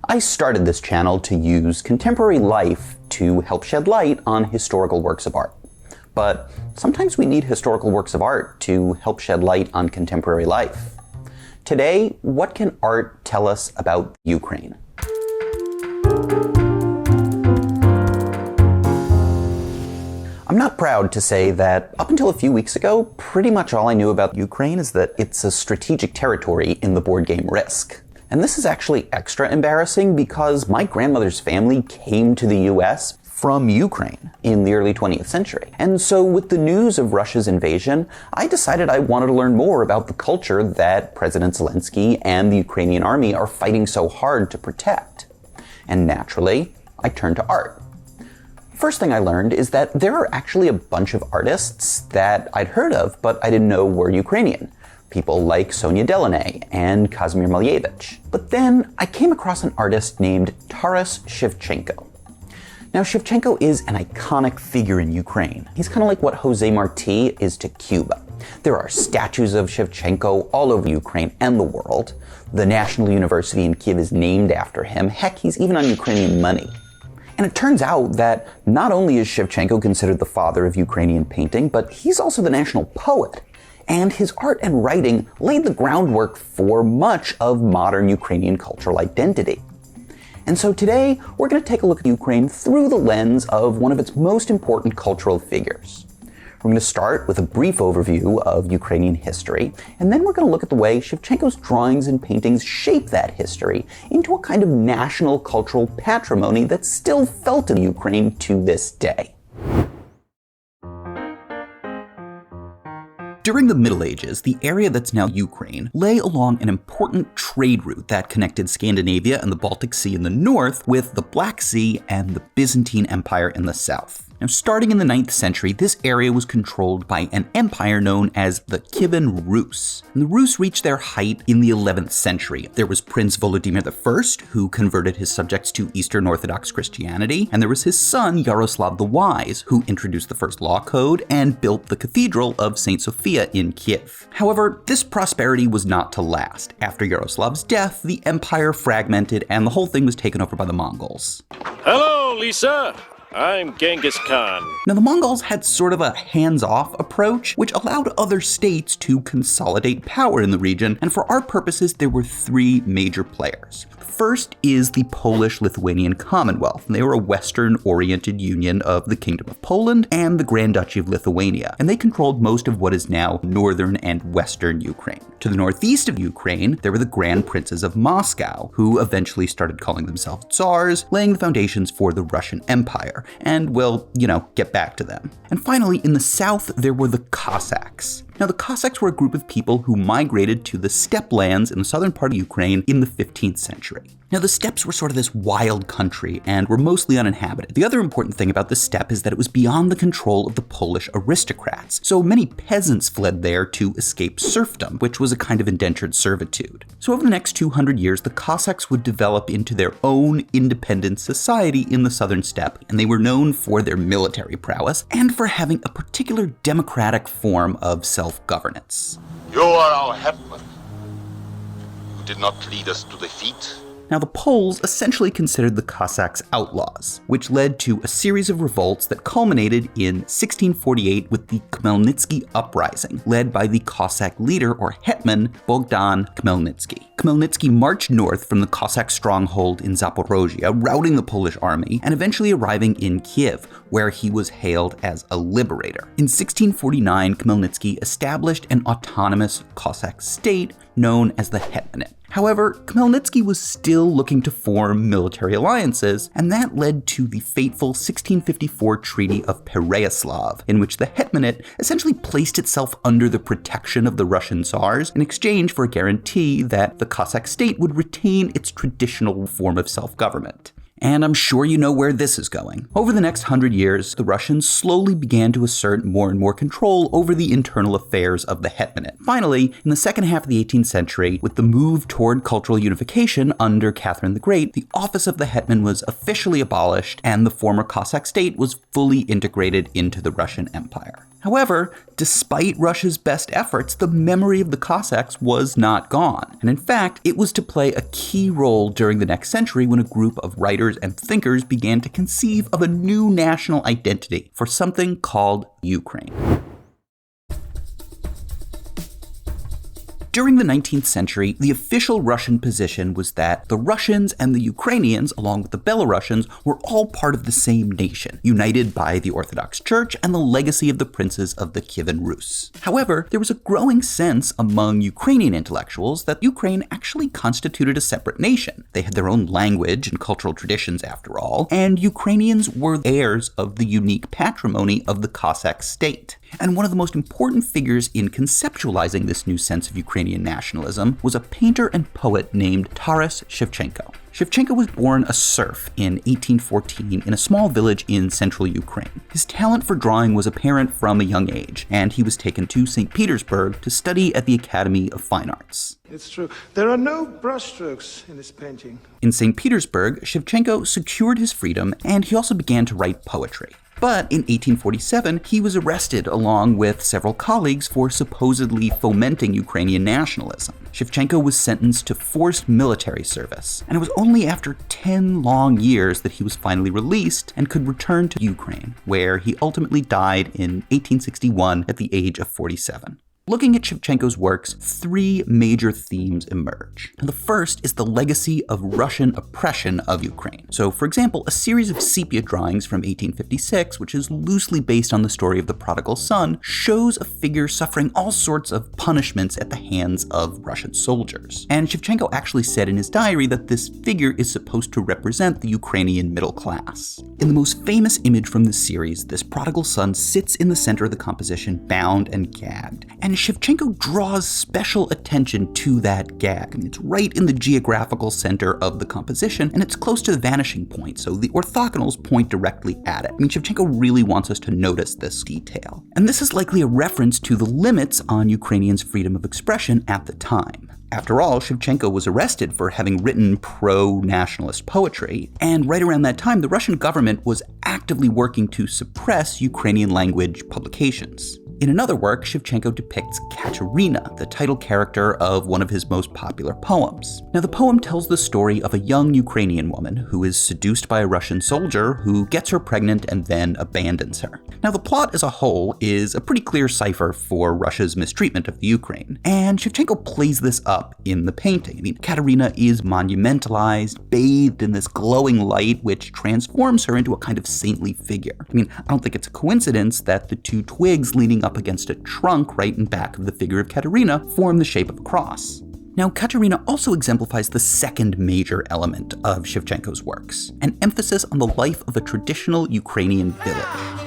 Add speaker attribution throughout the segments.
Speaker 1: I started this channel to use contemporary life to help shed light on historical works of art. But sometimes we need historical works of art to help shed light on contemporary life. Today, what can art tell us about Ukraine? I'm not proud to say that up until a few weeks ago, pretty much all I knew about Ukraine is that it's a strategic territory in the board game Risk. And this is actually extra embarrassing because my grandmother's family came to the US from Ukraine in the early 20th century. And so with the news of Russia's invasion, I decided I wanted to learn more about the culture that President Zelensky and the Ukrainian army are fighting so hard to protect. And naturally, I turned to art. First thing I learned is that there are actually a bunch of artists that I'd heard of, but I didn't know were Ukrainian. People like Sonia Delaney and Kazimir Malevich. But then I came across an artist named Taras Shevchenko. Now, Shevchenko is an iconic figure in Ukraine. He's kind of like what Jose Marti is to Cuba. There are statues of Shevchenko all over Ukraine and the world. The National University in Kiev is named after him. Heck, he's even on Ukrainian money. And it turns out that not only is Shevchenko considered the father of Ukrainian painting, but he's also the national poet. And his art and writing laid the groundwork for much of modern Ukrainian cultural identity. And so today, we're going to take a look at Ukraine through the lens of one of its most important cultural figures. We're going to start with a brief overview of Ukrainian history, and then we're going to look at the way Shevchenko's drawings and paintings shape that history into a kind of national cultural patrimony that's still felt in Ukraine to this day. During the Middle Ages, the area that's now Ukraine lay along an important trade route that connected Scandinavia and the Baltic Sea in the north with the Black Sea and the Byzantine Empire in the south. Now, starting in the 9th century, this area was controlled by an empire known as the Kievan Rus. And the Rus reached their height in the 11th century. There was Prince Volodymyr I, who converted his subjects to Eastern Orthodox Christianity, and there was his son, Yaroslav the Wise, who introduced the first law code and built the Cathedral of St. Sophia in Kiev. However, this prosperity was not to last. After Yaroslav's death, the empire fragmented and the whole thing was taken over by the Mongols.
Speaker 2: Hello, Lisa! I'm Genghis Khan.
Speaker 1: Now, the Mongols had sort of a hands-off approach, which allowed other states to consolidate power in the region, and for our purposes, there were three major players. First is the Polish-Lithuanian Commonwealth. They were a Western-oriented union of the Kingdom of Poland and the Grand Duchy of Lithuania, and they controlled most of what is now northern and western Ukraine. To the northeast of Ukraine, there were the Grand Princes of Moscow, who eventually started calling themselves Tsars, laying the foundations for the Russian Empire. And we'll, get back to them. And finally, in the south, there were the Cossacks. Now, the Cossacks were a group of people who migrated to the steppe lands in the southern part of Ukraine in the 15th century. Now, the steppes were sort of this wild country and were mostly uninhabited. The other important thing about the steppe is that it was beyond the control of the Polish aristocrats, so many peasants fled there to escape serfdom, which was a kind of indentured servitude. So over the next 200 years, the Cossacks would develop into their own independent society in the southern steppe, and they were known for their military prowess and for having a particular democratic form of self-governance.
Speaker 3: You are our hetman. You did not lead us to defeat.
Speaker 1: Now, the Poles essentially considered the Cossacks outlaws, which led to a series of revolts that culminated in 1648 with the Khmelnytsky Uprising, led by the Cossack leader or hetman Bogdan Khmelnytsky. Khmelnytsky marched north from the Cossack stronghold in Zaporozhye, routing the Polish army, and eventually arriving in Kiev, where he was hailed as a liberator. In 1649, Khmelnytsky established an autonomous Cossack state known as the Hetmanate. However, Khmelnytsky was still looking to form military alliances, and that led to the fateful 1654 Treaty of Pereyaslav, in which the Hetmanate essentially placed itself under the protection of the Russian Tsars in exchange for a guarantee that the Cossack state would retain its traditional form of self-government. And I'm sure you know where this is going. Over the next 100 years, the Russians slowly began to assert more and more control over the internal affairs of the Hetmanate. Finally, in the second half of the 18th century, with the move toward cultural unification under Catherine the Great, the office of the Hetman was officially abolished and the former Cossack state was fully integrated into the Russian Empire. However, despite Russia's best efforts, the memory of the Cossacks was not gone. And in fact, it was to play a key role during the next century when a group of writers and thinkers began to conceive of a new national identity for something called Ukraine. During the 19th century, the official Russian position was that the Russians and the Ukrainians, along with the Belarusians, were all part of the same nation, united by the Orthodox Church and the legacy of the princes of the Kievan Rus. However, there was a growing sense among Ukrainian intellectuals that Ukraine actually constituted a separate nation. They had their own language and cultural traditions, after all, and Ukrainians were heirs of the unique patrimony of the Cossack state. And one of the most important figures in conceptualizing this new sense of Ukrainian nationalism was a painter and poet named Taras Shevchenko. Shevchenko was born a serf in 1814 in a small village in central Ukraine. His talent for drawing was apparent from a young age, and he was taken to St. Petersburg to study at the Academy of Fine Arts.
Speaker 4: It's true. There are no brushstrokes in this painting.
Speaker 1: In St. Petersburg, Shevchenko secured his freedom, and he also began to write poetry. But in 1847, he was arrested along with several colleagues for supposedly fomenting Ukrainian nationalism. Shevchenko was sentenced to forced military service, and it was only after 10 long years that he was finally released and could return to Ukraine, where he ultimately died in 1861 at the age of 47. Looking at Shevchenko's works, three major themes emerge. And the first is the legacy of Russian oppression of Ukraine. So, for example, a series of sepia drawings from 1856, which is loosely based on the story of the prodigal son, shows a figure suffering all sorts of punishments at the hands of Russian soldiers. And Shevchenko actually said in his diary that this figure is supposed to represent the Ukrainian middle class. In the most famous image from this series, this prodigal son sits in the center of the composition, bound and gagged. And Shevchenko draws special attention to that gag. I mean, it's right in the geographical center of the composition, and it's close to the vanishing point, so the orthogonals point directly at it. I mean, Shevchenko really wants us to notice this detail. And this is likely a reference to the limits on Ukrainians' freedom of expression at the time. After all, Shevchenko was arrested for having written pro-nationalist poetry, and right around that time, the Russian government was actively working to suppress Ukrainian language publications. In another work, Shevchenko depicts Katerina, the title character of one of his most popular poems. Now, the poem tells the story of a young Ukrainian woman who is seduced by a Russian soldier who gets her pregnant and then abandons her. Now, the plot as a whole is a pretty clear cipher for Russia's mistreatment of the Ukraine, and Shevchenko plays this up in the painting. I mean, Katerina is monumentalized, bathed in this glowing light, which transforms her into a kind of saintly figure. I mean, I don't think it's a coincidence that the two twigs leaning up against a trunk right in back of the figure of Katerina form the shape of a cross. Now, Katerina also exemplifies the second major element of Shevchenko's works, an emphasis on the life of a traditional Ukrainian village.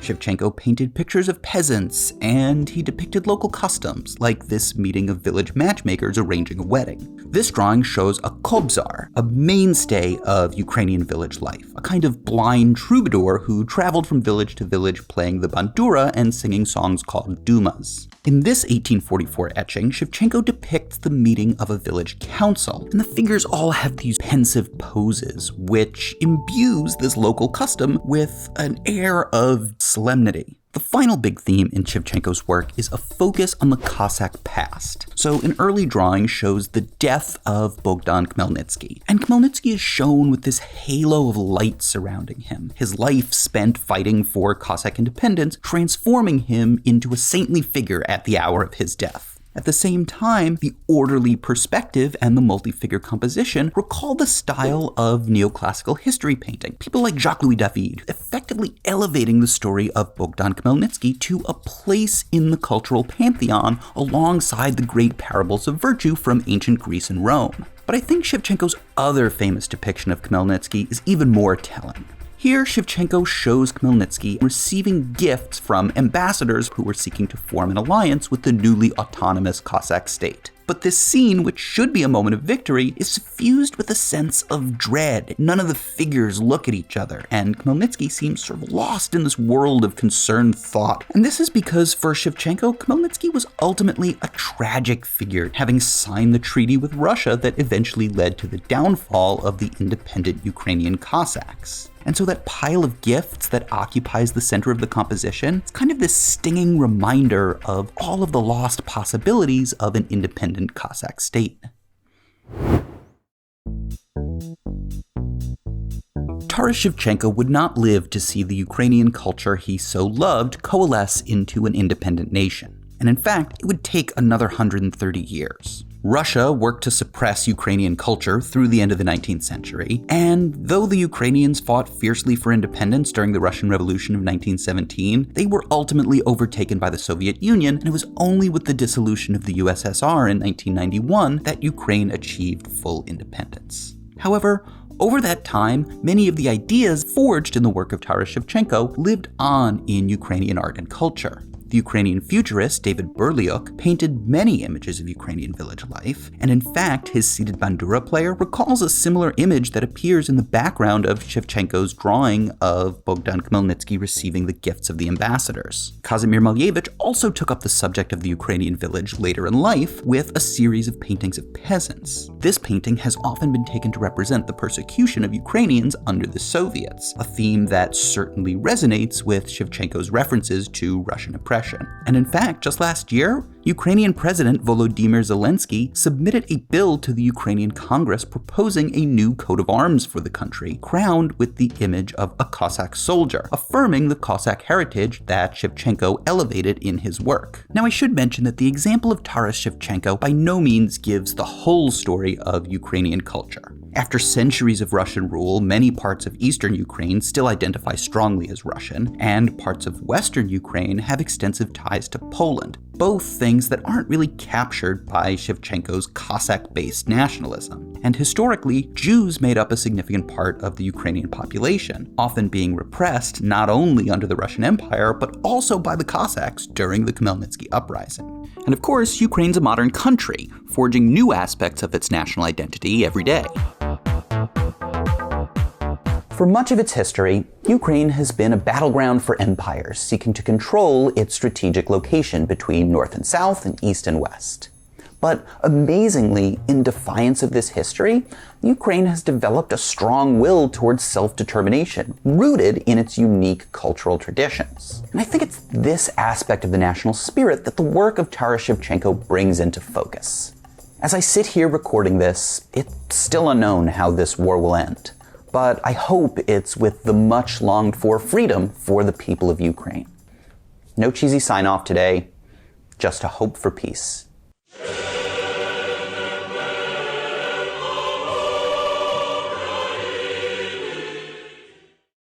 Speaker 1: Shevchenko painted pictures of peasants, and he depicted local customs, like this meeting of village matchmakers arranging a wedding. This drawing shows a kobzar, a mainstay of Ukrainian village life, a kind of blind troubadour who traveled from village to village playing the bandura and singing songs called dumas. In this 1844 etching, Shevchenko depicts the meeting of a village council, and the figures all have these pensive poses, which imbues this local custom with an air of solemnity. The final big theme in Shevchenko's work is a focus on the Cossack past. So an early drawing shows the death of Bogdan Khmelnytsky, and Khmelnytsky is shown with this halo of light surrounding him, his life spent fighting for Cossack independence, transforming him into a saintly figure at the hour of his death. At the same time, the orderly perspective and the multi-figure composition recall the style of neoclassical history painting. People like Jacques-Louis David, effectively elevating the story of Bogdan Khmelnytsky to a place in the cultural pantheon alongside the great parables of virtue from ancient Greece and Rome. But I think Shevchenko's other famous depiction of Khmelnytsky is even more telling. Here, Shevchenko shows Khmelnytsky receiving gifts from ambassadors who were seeking to form an alliance with the newly autonomous Cossack state. But this scene, which should be a moment of victory, is suffused with a sense of dread. None of the figures look at each other, and Khmelnytsky seems sort of lost in this world of concerned thought. And this is because for Shevchenko, Khmelnytsky was ultimately a tragic figure, having signed the treaty with Russia that eventually led to the downfall of the independent Ukrainian Cossacks. And so that pile of gifts that occupies the center of the composition, it's kind of this stinging reminder of all of the lost possibilities of an independent Cossack state. Taras Shevchenko would not live to see the Ukrainian culture he so loved coalesce into an independent nation. And in fact, it would take another 130 years. Russia worked to suppress Ukrainian culture through the end of the 19th century, and though the Ukrainians fought fiercely for independence during the Russian Revolution of 1917, they were ultimately overtaken by the Soviet Union, and it was only with the dissolution of the USSR in 1991 that Ukraine achieved full independence. However, over that time, many of the ideas forged in the work of Taras Shevchenko lived on in Ukrainian art and culture. The Ukrainian futurist David Berliuk painted many images of Ukrainian village life, and in fact, his seated bandura player recalls a similar image that appears in the background of Shevchenko's drawing of Bogdan Khmelnytsky receiving the gifts of the ambassadors. Kazimir Malevich also took up the subject of the Ukrainian village later in life with a series of paintings of peasants. This painting has often been taken to represent the persecution of Ukrainians under the Soviets, a theme that certainly resonates with Shevchenko's references to Russian oppression. And in fact, just last year, Ukrainian President Volodymyr Zelensky submitted a bill to the Ukrainian Congress proposing a new coat of arms for the country, crowned with the image of a Cossack soldier, affirming the Cossack heritage that Shevchenko elevated in his work. Now, I should mention that the example of Taras Shevchenko by no means gives the whole story of Ukrainian culture. After centuries of Russian rule, many parts of eastern Ukraine still identify strongly as Russian, and parts of western Ukraine have extensive ties to Poland, both things that aren't really captured by Shevchenko's Cossack-based nationalism. And historically, Jews made up a significant part of the Ukrainian population, often being repressed not only under the Russian Empire, but also by the Cossacks during the Khmelnytsky uprising. And of course, Ukraine's a modern country, forging new aspects of its national identity every day. For much of its history, Ukraine has been a battleground for empires seeking to control its strategic location between north and south and east and west. But amazingly, in defiance of this history, Ukraine has developed a strong will towards self-determination, rooted in its unique cultural traditions. And I think it's this aspect of the national spirit that the work of Taras Shevchenko brings into focus. As I sit here recording this, it's still unknown how this war will end. But I hope it's with the much longed for freedom for the people of Ukraine. No cheesy sign off today, just a hope for peace.